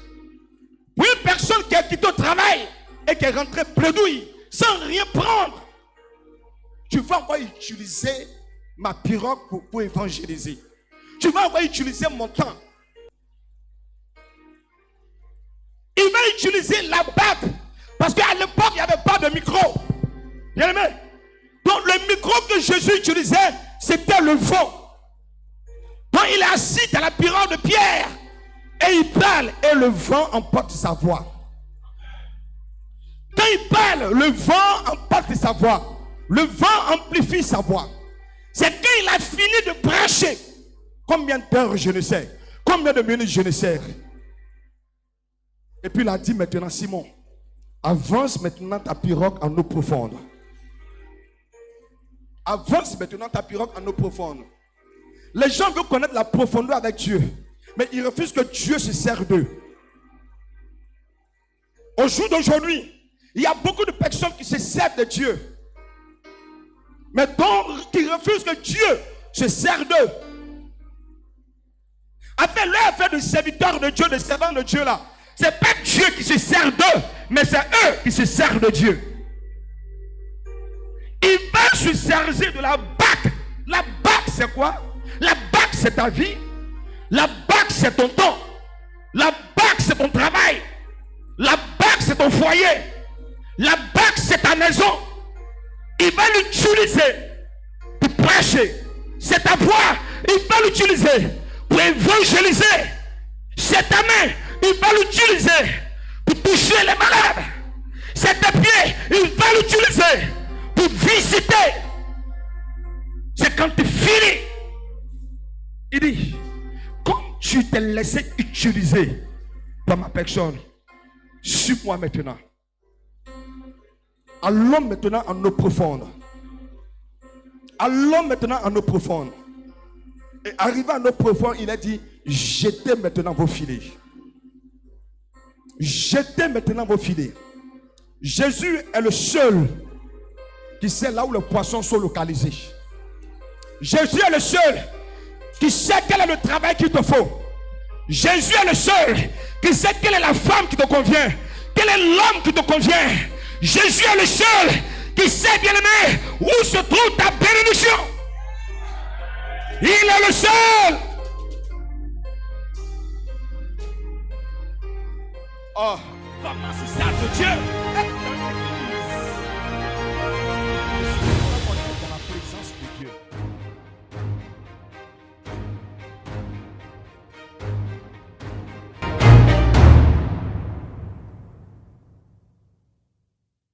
Pour une personne qui a quitté au travail et qui est rentrée bredouille sans rien prendre, tu vas encore utiliser ma pirogue pour évangéliser. Tu vas encore utiliser mon temps. Il va utiliser la barque. Parce qu'à l'époque, il n'y avait pas de micro. Bien aimé. Donc le micro que Jésus utilisait, c'était le vent. Donc il est assis dans la pirogue de Pierre. Et il parle. Et le vent emporte sa voix. Quand il parle, le vent emporte sa voix. Le vent amplifie sa voix. C'est quand il a fini de prêcher. Combien d'heures je ne sais. Combien de minutes je ne sais. Et puis il a dit maintenant, Simon, avance maintenant ta pirogue en eau profonde. Avance maintenant ta pirogue en eau profonde. Les gens veulent connaître la profondeur avec Dieu. Mais ils refusent que Dieu se serve d'eux. Au jour d'aujourd'hui, il y a beaucoup de personnes qui se servent de Dieu. Mais donc, qui refusent que Dieu se serve d'eux. Afin de serviteurs de Dieu, de servants de Dieu là. C'est pas Dieu qui se sert d'eux, mais c'est eux qui se servent de Dieu. Ils veulent se servir de la barque. La barque c'est quoi? La barque c'est ta vie. La barque c'est ton temps. La barque c'est ton travail. La barque c'est ton foyer. La barque c'est ta maison. Il va l'utiliser pour prêcher. C'est ta voix. Il va l'utiliser pour évangéliser. C'est ta main. Il va l'utiliser pour toucher les malades. C'est tes pieds. Il va l'utiliser pour visiter. C'est quand tu finis. Il dit, comme tu t'es laissé utiliser par ma personne, suis-moi maintenant. Allons maintenant en eau profonde. Allons maintenant en eau profonde. Et arrivé en eau profonde, il a dit, jetez maintenant vos filets. Jetez maintenant vos filets. Jésus est le seul qui sait là où les poissons sont localisés. Jésus est le seul qui sait quel est le travail qu'il te faut. Jésus est le seul qui sait quelle est la femme qui te convient. Quel est l'homme qui te convient. Jésus est le seul qui sait, bien aimé, où se trouve ta bénédiction. Il est le seul. Oh. Comment se sert de Dieu